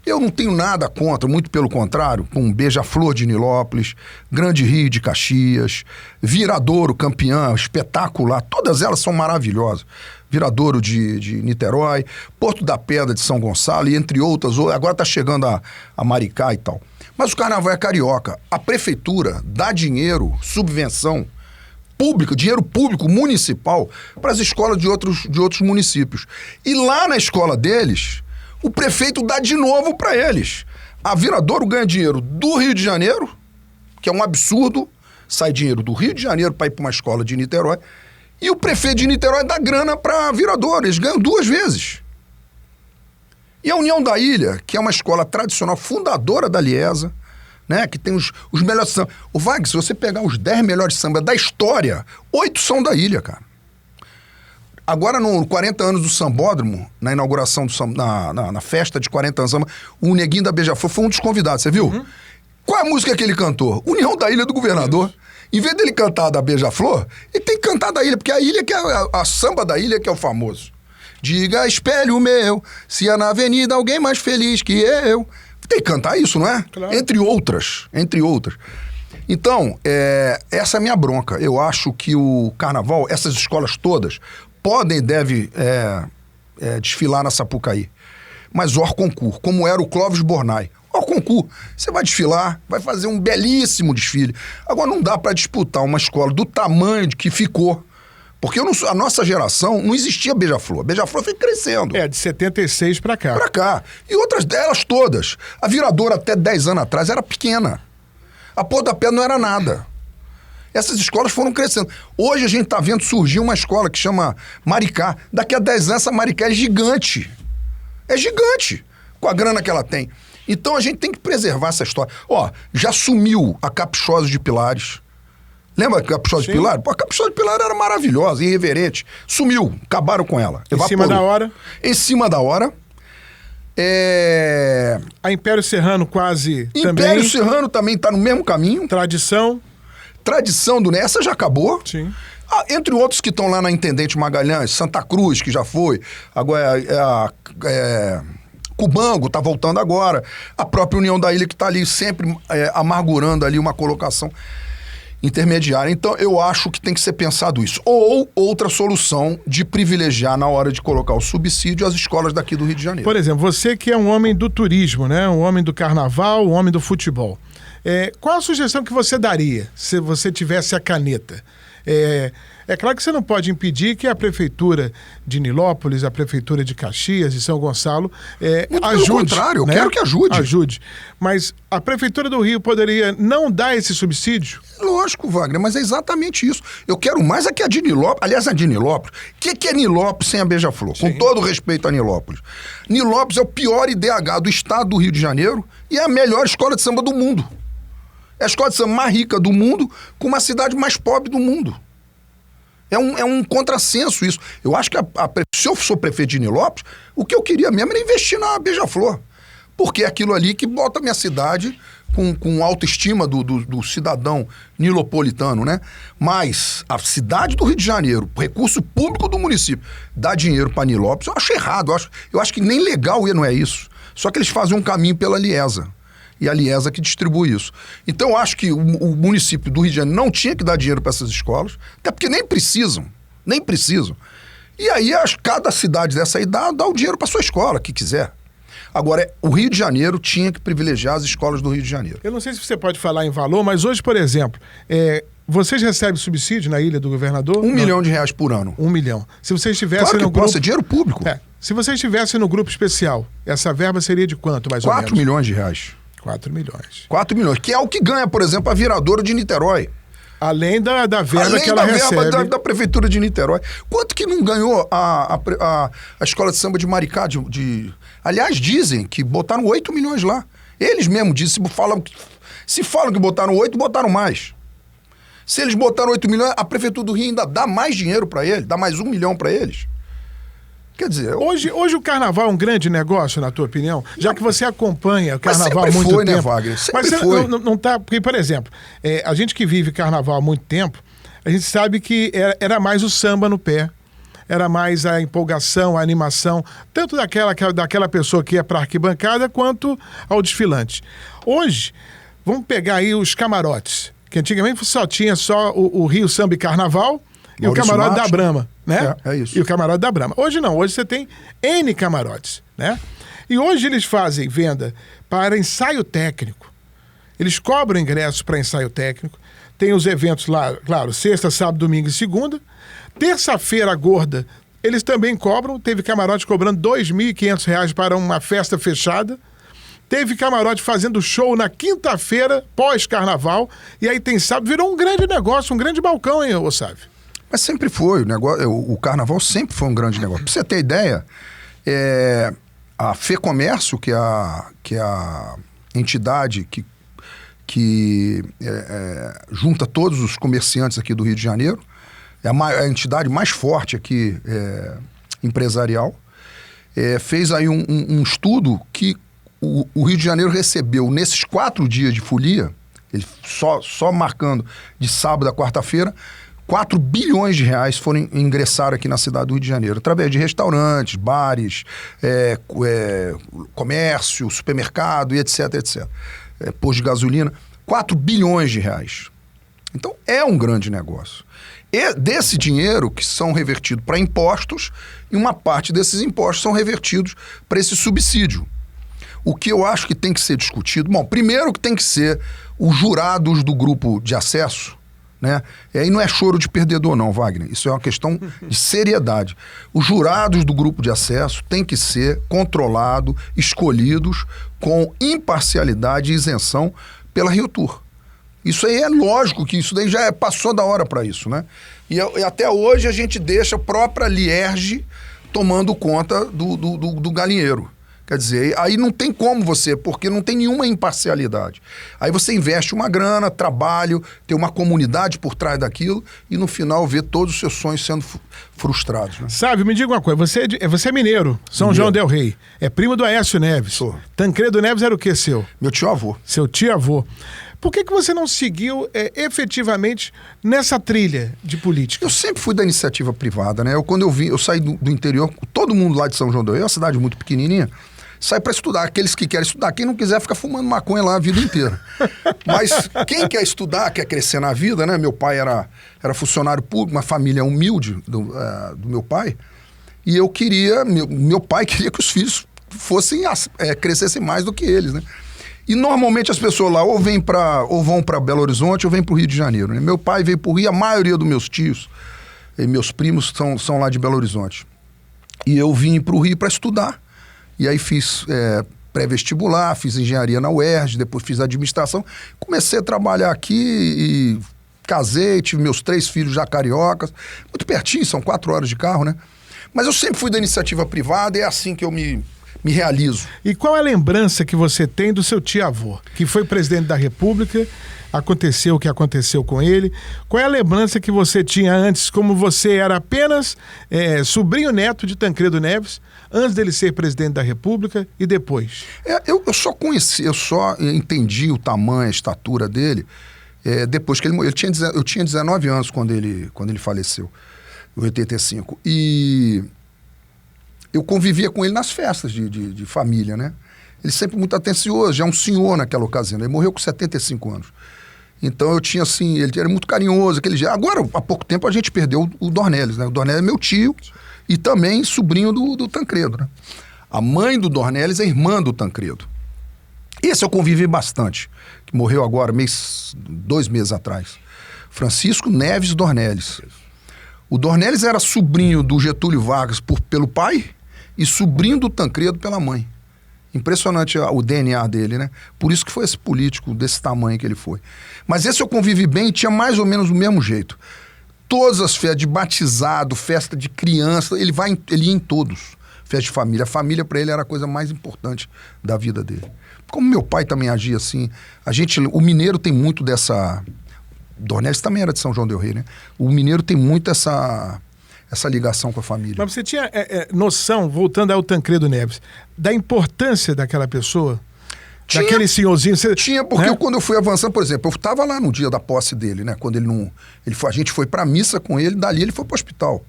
Eu não tenho nada contra, muito pelo contrário, com Beija-Flor de Nilópolis, Grande Rio de Caxias, Viradouro, campeã, espetacular, todas elas são maravilhosas. Viradouro de Niterói, Porto da Pedra de São Gonçalo e entre outras, agora está chegando a Maricá e tal. Mas o carnaval é carioca. A prefeitura dá dinheiro, subvenção pública, dinheiro público municipal para as escolas de outros municípios. E lá na escola deles, o prefeito dá de novo para eles. A Viradouro ganha dinheiro do Rio de Janeiro, que é um absurdo, sai dinheiro do Rio de Janeiro para ir para uma escola de Niterói, e o prefeito de Niterói dá grana para Viradouro, eles ganham 2 vezes. E a União da Ilha, que é uma escola tradicional, fundadora da Liesa, né, que tem os melhores sambas. O Wagner, se você pegar os 10 melhores sambas da história, 8 são da ilha, cara. Agora, no 40 anos do Sambódromo, na inauguração do na festa de 40 anos, o Neguinho da Beija-Flor foi um dos convidados, você viu? Uhum. Qual é a música que ele cantou? União da Ilha do Governador. Em vez dele cantar da Beija-Flor, ele tem que cantar da ilha, porque a ilha que é a samba da ilha que é o famoso. Diga, espelho meu, se há na avenida alguém mais feliz que eu. Tem que cantar isso, não é? Claro. Entre outras. Então, essa é a minha bronca. Eu acho que o carnaval, essas escolas todas, podem e devem desfilar na Sapucaí. Mas hors concurso, como era o Clóvis Bornai. Hors concurso, você vai desfilar, vai fazer um belíssimo desfile. Agora, não dá para disputar uma escola do tamanho de que ficou. Porque a nossa geração não existia Beija-Flor. Beija-Flor foi crescendo. De 76 para cá. Para cá. E outras delas todas. A Viradouro até 10 anos atrás era pequena. A Porto da Pedra não era nada. Essas escolas foram crescendo. Hoje a gente está vendo surgir uma escola que chama Maricá. Daqui a 10 anos essa Maricá é gigante. É gigante. Com a grana que ela tem. Então a gente tem que preservar essa história. Já sumiu a Caprichosa de Pilares. Lembra a Caprichosa de Pilares? Pô, a Caprichosa de Pilares era maravilhosa, irreverente. Sumiu, acabaram com ela. Em cima da hora. Em cima da hora. A Império Serrano quase também. Império Serrano também está no mesmo caminho. Tradição do essa já acabou. Sim. Entre outros que estão lá na Intendente Magalhães, Santa Cruz, que já foi. Agora Cubango está voltando agora. A própria União da Ilha que está ali sempre amargurando ali uma colocação. intermediária. Então, eu acho que tem que ser pensado isso. Ou outra solução de privilegiar, na hora de colocar o subsídio, as escolas daqui do Rio de Janeiro. Por exemplo, você que é um homem do turismo, né? Um homem do carnaval, um homem do futebol. Qual a sugestão que você daria se você tivesse a caneta? É claro que você não pode impedir que a prefeitura de Nilópolis, a prefeitura de Caxias e São Gonçalo ajude. Pelo contrário, eu quero que ajude. Ajude. Mas a prefeitura do Rio poderia não dar esse subsídio? Lógico, Wagner, mas é exatamente isso. Eu quero mais é que a de Nilópolis... Aliás, a de Nilópolis... O que é Nilópolis sem a Beija-Flor? Com todo respeito a Nilópolis. Nilópolis é o pior IDH do estado do Rio de Janeiro e é a melhor escola de samba do mundo. É a escola de samba mais rica do mundo com uma cidade mais pobre do mundo. É um contrassenso isso. Eu acho que se eu sou prefeito de Nilópolis, o que eu queria mesmo era investir na Beija-Flor. Porque é aquilo ali que bota a minha cidade com autoestima do cidadão nilopolitano, né? Mas a cidade do Rio de Janeiro, recurso público do município, dá dinheiro para Nilópolis, eu acho errado. Eu acho que nem legal não é isso. Só que eles fazem um caminho pela Liesa. E a Liesa que distribui isso. Então, eu acho que o município do Rio de Janeiro não tinha que dar dinheiro para essas escolas, até porque nem precisam. E aí, cada cidade dessa aí dá o dinheiro para sua escola, que quiser. Agora, o Rio de Janeiro tinha que privilegiar as escolas do Rio de Janeiro. Eu não sei se você pode falar em valor, mas hoje, por exemplo, vocês recebem subsídio na Ilha do Governador? R$1 milhão por ano. 1 milhão. Se vocês estivessem claro no que grupo... é dinheiro público. Se vocês estivessem no grupo especial, essa verba seria de quanto, mais ou menos? R$4 milhões. 4 milhões. 4 milhões, que é o que ganha, por exemplo, a Viradora de Niterói. Além da verba que ela recebe. Além da verba da Prefeitura de Niterói. Quanto que não ganhou a Escola de Samba de Maricá? Aliás, dizem que botaram 8 milhões lá. Eles mesmos dizem, se falam que botaram 8, botaram mais. Se eles botaram 8 milhões, a Prefeitura do Rio ainda dá mais dinheiro para eles, dá mais 1 milhão para eles. Quer dizer... Hoje o carnaval é um grande negócio, na tua opinião? Já que você acompanha o carnaval há muito tempo. Né, Wagner? Mas foi. Não tá... Porque, por exemplo, a gente que vive carnaval há muito tempo, a gente sabe que era mais o samba no pé, era mais a empolgação, a animação, tanto daquela pessoa que ia para a arquibancada, quanto ao desfilante. Hoje, vamos pegar aí os camarotes, que antigamente só tinha o Rio Samba e Carnaval, e o camarote da Brahma, né? É isso. E o camarote da Brahma. Hoje não, hoje você tem N camarotes, né? E hoje eles fazem venda para ensaio técnico. Eles cobram ingressos para ensaio técnico. Tem os eventos lá, claro, sexta, sábado, domingo e segunda. Terça-feira gorda, eles também cobram. Teve camarote cobrando R$2.500 para uma festa fechada. Teve camarote fazendo show na quinta-feira, pós-carnaval. E aí tem sábado, virou um grande negócio, um grande balcão, hein, Sávio? Mas sempre foi, o carnaval sempre foi um grande negócio. Pra você ter ideia, a FEComércio, que é a entidade que junta todos os comerciantes aqui do Rio de Janeiro, é a entidade mais forte aqui empresarial, fez aí um estudo que o Rio de Janeiro recebeu nesses 4 dias de folia, ele só marcando de sábado a quarta-feira, 4 bilhões de reais foram ingressaram aqui na cidade do Rio de Janeiro, através de restaurantes, bares, comércio, supermercado e etc, posto de gasolina. 4 bilhões de reais. Então, é um grande negócio. E desse dinheiro que são revertidos para impostos, e uma parte desses impostos são revertidos para esse subsídio. O que eu acho que tem que ser discutido... Bom, primeiro que tem que ser os jurados do grupo de acesso, né? E aí não é choro de perdedor não, Wagner. Isso é uma questão de seriedade. Os jurados do grupo de acesso têm que ser controlados, escolhidos com imparcialidade e isenção pela Rio Tour. Isso aí é lógico que isso daí já passou da hora para isso, né? E até hoje a gente deixa a própria Lierge tomando conta do galinheiro. Quer dizer, aí não tem como porque não tem nenhuma imparcialidade. Aí você investe uma grana, trabalho, tem uma comunidade por trás daquilo e no final vê todos os seus sonhos sendo frustrados. Né? Sabe, me diga uma coisa, você é mineiro, São João del Rei, é primo do Aécio Neves. Sou. Tancredo Neves era o quê seu? Meu tio-avô. Seu tio-avô. Por que você não seguiu efetivamente nessa trilha de política? Eu sempre fui da iniciativa privada, né? Quando eu saí do interior, todo mundo lá de São João del Rei, é uma cidade muito pequenininha, sai para estudar. Aqueles que querem estudar, quem não quiser fica fumando maconha lá a vida inteira. Mas quem quer estudar, quer crescer na vida, né? Meu pai era funcionário público, uma família humilde do meu pai. E eu queria, meu pai queria que os filhos crescessem mais do que eles, né? E normalmente as pessoas lá ou vão para Belo Horizonte ou vêm para o Rio de Janeiro, né? Meu pai veio para o Rio, a maioria dos meus tios e meus primos são lá de Belo Horizonte. E eu vim para o Rio para estudar. E aí fiz pré-vestibular, fiz engenharia na UERJ, depois fiz administração. Comecei a trabalhar aqui e casei, tive meus 3 filhos já cariocas. Muito pertinho, são 4 horas de carro, né? Mas eu sempre fui da iniciativa privada e é assim que eu me realizo. E qual é a lembrança que você tem do seu tio-avô, que foi presidente da República, aconteceu o que aconteceu com ele? Qual é a lembrança que você tinha antes, como você era apenas sobrinho neto de Tancredo Neves, antes dele ser presidente da República e depois? Eu só conheci, eu só entendi o tamanho, a estatura dele, depois que ele morreu. Eu tinha 19 anos quando ele faleceu, em 85. E eu convivia com ele nas festas de família, né? Ele sempre muito atencioso, já é um senhor naquela ocasião. Ele morreu com 75 anos. Então eu tinha assim, ele era muito carinhoso, aquele jeito. Agora, há pouco tempo, a gente perdeu o Dornelles, né? O Dornelles é meu tio e também sobrinho do Tancredo, né? A mãe do Dornelles é irmã do Tancredo. Esse eu convivi bastante, que morreu agora, 2 meses atrás. Francisco Neves Dornelles. O Dornelles era sobrinho do Getúlio Vargas pelo pai e sobrinho do Tancredo pela mãe. Impressionante o DNA dele, né? Por isso que foi esse político desse tamanho que ele foi. Mas esse eu convivi bem e tinha mais ou menos o mesmo jeito. Todas as festas de batizado, festa de criança, ele ia em todos. Festa de família. A família para ele era a coisa mais importante da vida dele. Como meu pai também agia assim, o mineiro tem muito dessa... Dornelles também era de São João del Rei, né? O mineiro tem muito essa ligação com a família. Mas você tinha noção, voltando ao Tancredo Neves, da importância daquela pessoa? Daquele senhorzinho? Tinha, porque quando eu fui avançando, por exemplo, eu estava lá no dia da posse dele, né? Quando a gente foi para a missa com ele, dali ele foi para o hospital.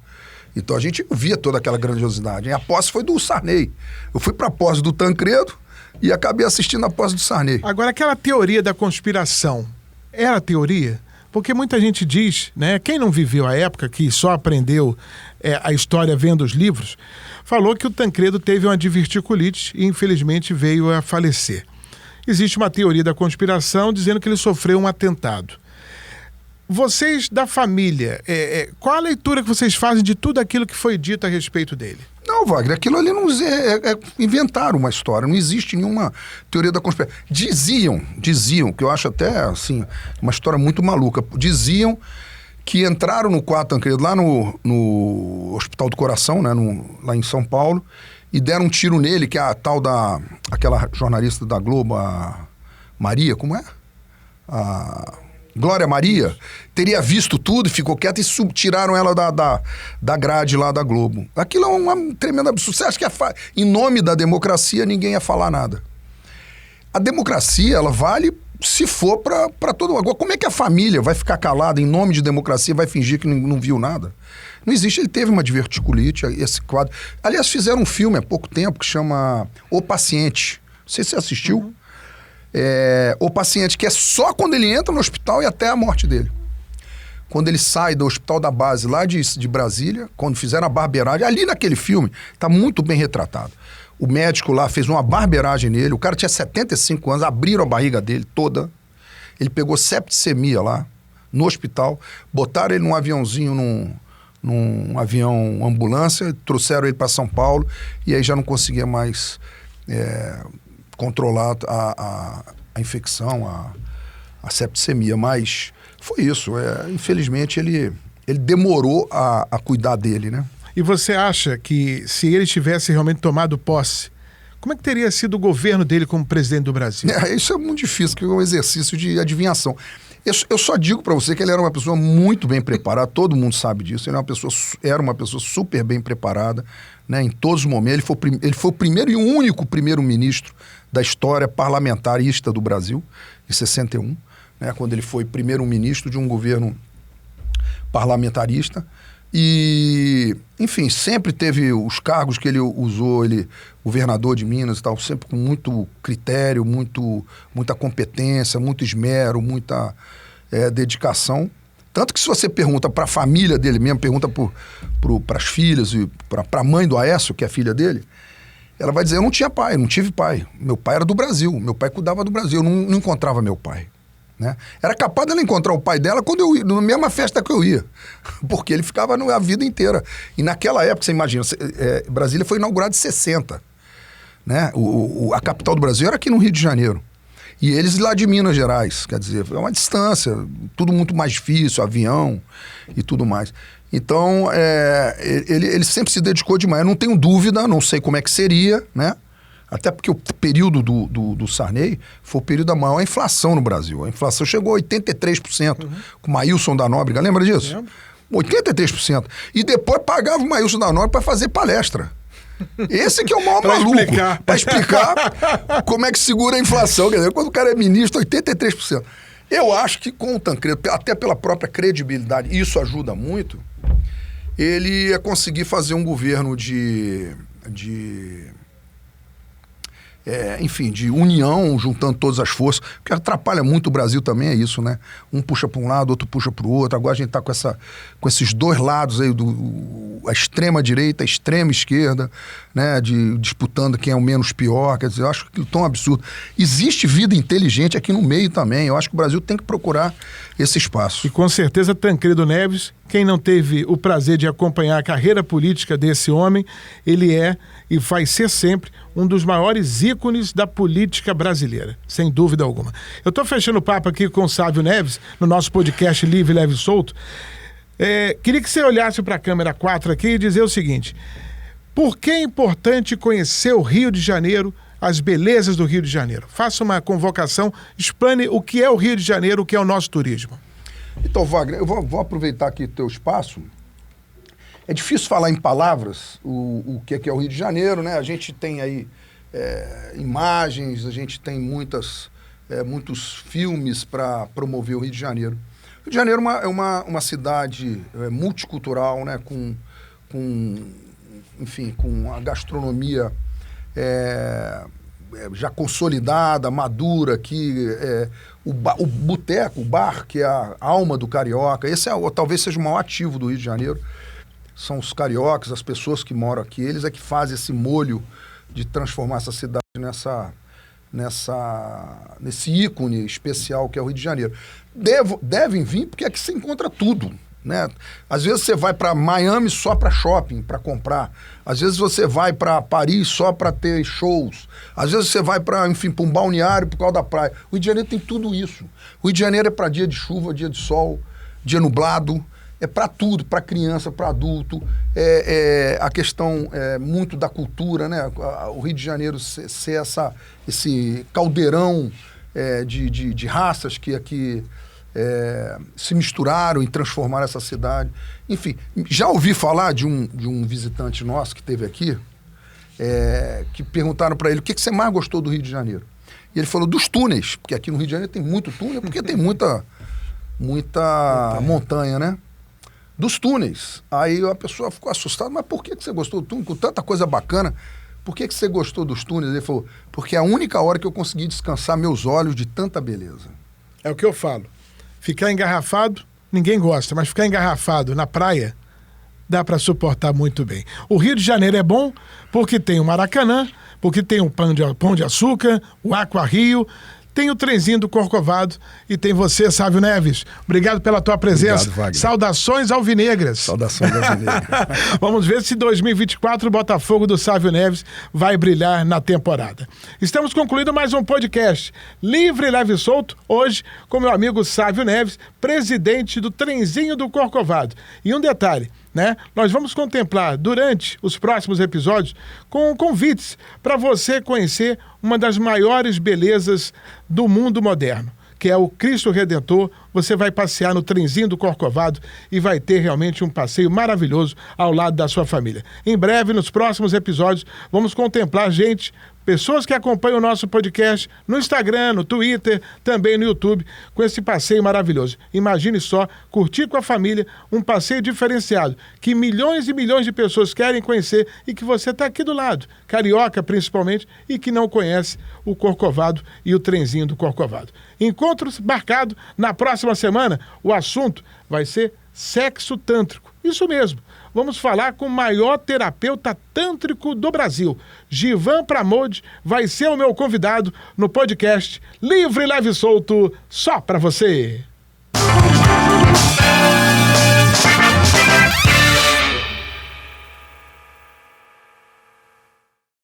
Então a gente via toda aquela grandiosidade. E a posse foi do Sarney. Eu fui para a posse do Tancredo e acabei assistindo a posse do Sarney. Agora, aquela teoria da conspiração, era teoria? Porque muita gente diz, né? Quem não viveu a época, que só aprendeu a história vendo os livros, falou que o Tancredo teve uma diverticulite e infelizmente veio a falecer. Existe uma teoria da conspiração dizendo que ele sofreu um atentado. Vocês da família, qual a leitura que vocês fazem de tudo aquilo que foi dito a respeito dele? Não, Wagner, aquilo ali não inventaram uma história, não existe nenhuma teoria da conspiração. Diziam, que eu acho até, assim, uma história muito maluca, diziam que entraram no quarto Tancredo, lá no Hospital do Coração, né, lá em São Paulo, e deram um tiro nele, que é a tal aquela jornalista da Globo, a Maria, como é? Glória Maria, teria visto tudo e ficou quieta e tiraram ela da grade lá da Globo. Aquilo é uma tremenda absurdo. Você acha que em nome da democracia ninguém ia falar nada? A democracia, ela vale se for para todo mundo. Agora, como é que a família vai ficar calada em nome de democracia, vai fingir que não viu nada? Não existe. Ele teve uma diverticulite, esse quadro. Aliás, fizeram um filme há pouco tempo que chama O Paciente. Não sei se você assistiu. Uhum. O Paciente, que é só quando ele entra no hospital e até a morte dele. Quando ele sai do hospital da base lá de Brasília, quando fizeram a barbeiragem, ali naquele filme, está muito bem retratado. O médico lá fez uma barbeiragem nele, o cara tinha 75 anos, abriram a barriga dele toda, ele pegou septicemia lá, no hospital, botaram ele num aviãozinho, num avião ambulância, trouxeram ele para São Paulo, e aí já não conseguia mais controlar a infecção, a septicemia, mas foi isso. Infelizmente, ele demorou a cuidar dele, né? E você acha que se ele tivesse realmente tomado posse, como é que teria sido o governo dele como presidente do Brasil? Isso é muito difícil, que é um exercício de adivinhação. Eu só digo para você que ele era uma pessoa muito bem preparada, todo mundo sabe disso, ele era uma pessoa super bem preparada, né, em todos os momentos. Ele foi o primeiro e único primeiro-ministro da história parlamentarista do Brasil, em 61, né, quando ele foi primeiro-ministro de um governo parlamentarista. E, enfim, sempre teve os cargos que ele usou, ele, governador de Minas e tal, sempre com muito critério, muita competência, muito esmero, muita dedicação. Tanto que se você pergunta para a família dele mesmo, pergunta para as filhas e para a mãe do Aécio, que é a filha dele, ela vai dizer, eu não tinha pai, não tive pai. Meu pai era do Brasil, meu pai cuidava do Brasil, eu não encontrava meu pai. Né? Era capaz dela encontrar o pai dela quando eu ia, na mesma festa que eu ia, porque ele ficava a vida inteira. E naquela época, você imagina, Brasília foi inaugurada em 60. Né? A capital do Brasil era aqui no Rio de Janeiro. E eles lá de Minas Gerais, quer dizer, é uma distância, tudo muito mais difícil, avião e tudo mais. Então, ele sempre se dedicou demais. Eu não tenho dúvida, não sei como é que seria, né? Até porque o período do Sarney foi o período da maior inflação no Brasil. A inflação chegou a 83%, com o Maílson da Nóbrega, lembra disso? Lembro. 83%. E depois pagava o Maílson da Nóbrega para fazer palestra. Esse que é o maior maluco. Para explicar como é que segura a inflação. Quer dizer, quando o cara é ministro, 83%. Eu acho que com o Tancredo, até pela própria credibilidade, isso ajuda muito, ele ia conseguir fazer um governo de união, juntando todas as forças. O que atrapalha muito o Brasil também é isso, né? Um puxa para um lado, outro puxa para o outro. Agora a gente está com esses dois lados aí, a extrema direita, a extrema esquerda, né? Disputando quem é o menos pior. Quer dizer, eu acho que tão absurdo. Existe vida inteligente aqui no meio também. Eu acho que o Brasil tem que procurar esse espaço. E com certeza Tancredo Neves, quem não teve o prazer de acompanhar a carreira política desse homem, ele é e vai ser sempre um dos maiores ícones da política brasileira, sem dúvida alguma. Eu estou fechando o papo aqui com o Sávio Neves, no nosso podcast Livre, Leve e Solto. Queria que você olhasse para a câmera 4 aqui e dizer o seguinte: por que é importante conhecer o Rio de Janeiro, as belezas do Rio de Janeiro? Faça uma convocação, explane o que é o Rio de Janeiro, o que é o nosso turismo. Então, Wagner, eu vou aproveitar aqui o teu espaço. É difícil falar em palavras o que é o Rio de Janeiro, né? A gente tem aí imagens, a gente tem muitos filmes para promover o Rio de Janeiro. O Rio de Janeiro é uma cidade multicultural, né? Com a gastronomia já consolidada, madura, que o boteco, o bar, que é a alma do carioca. Esse talvez seja o maior ativo do Rio de Janeiro. São os cariocas, as pessoas que moram aqui, eles é que fazem esse molho de transformar essa cidade nesse ícone especial que é o Rio de Janeiro. Devem vir porque aqui você encontra tudo, né? Às vezes você vai para Miami só para shopping, para comprar. Às vezes você vai para Paris só para ter shows. Às vezes você vai para um balneário por causa da praia. O Rio de Janeiro tem tudo isso. O Rio de Janeiro é para dia de chuva, dia de sol, dia nublado. É para tudo, para criança, para adulto. A questão muito da cultura, né? O Rio de Janeiro ser esse caldeirão de raças que aqui se misturaram e transformaram essa cidade. Enfim, já ouvi falar de um visitante nosso que esteve aqui, que perguntaram para ele o que você mais gostou do Rio de Janeiro. E ele falou dos túneis, porque aqui no Rio de Janeiro tem muito túnel, porque tem muita montanha, né? Dos túneis. Aí a pessoa ficou assustada, mas por que você gostou do túnel? Com tanta coisa bacana, por que você gostou dos túneis? Ele falou, porque é a única hora que eu consegui descansar meus olhos de tanta beleza. É o que eu falo. Ficar engarrafado, ninguém gosta, mas ficar engarrafado na praia, dá para suportar muito bem. O Rio de Janeiro é bom porque tem o Maracanã, porque tem o Pão de Açúcar, o Aqua Rio, tem o trenzinho do Corcovado e tem você, Sávio Neves. Obrigado pela tua presença. Obrigado, Wagner. Saudações alvinegras. Saudações alvinegras. Vamos ver se 2024 o Botafogo do Sávio Neves vai brilhar na temporada. Estamos concluindo mais um podcast Livre, Leve e Solto, hoje com meu amigo Sávio Neves, presidente do trenzinho do Corcovado. E um detalhe, né? Nós vamos contemplar durante os próximos episódios com convites para você conhecer uma das maiores belezas do mundo moderno, que é o Cristo Redentor você vai passear no trenzinho do Corcovado e vai ter realmente um passeio maravilhoso ao lado da sua família. Em breve, nos próximos episódios, vamos contemplar pessoas que acompanham o nosso podcast no Instagram, no Twitter, também no YouTube, com esse passeio maravilhoso. Imagine só, curtir com a família um passeio diferenciado, que milhões e milhões de pessoas querem conhecer e que você está aqui do lado, carioca principalmente, e que não conhece o Corcovado e o trenzinho do Corcovado. Encontro marcado na próxima semana. O assunto vai ser sexo tântrico. Isso mesmo. Vamos falar com o maior terapeuta tântrico do Brasil. Givan Pramod vai ser o meu convidado no podcast Livre, Leve e Solto, só para você.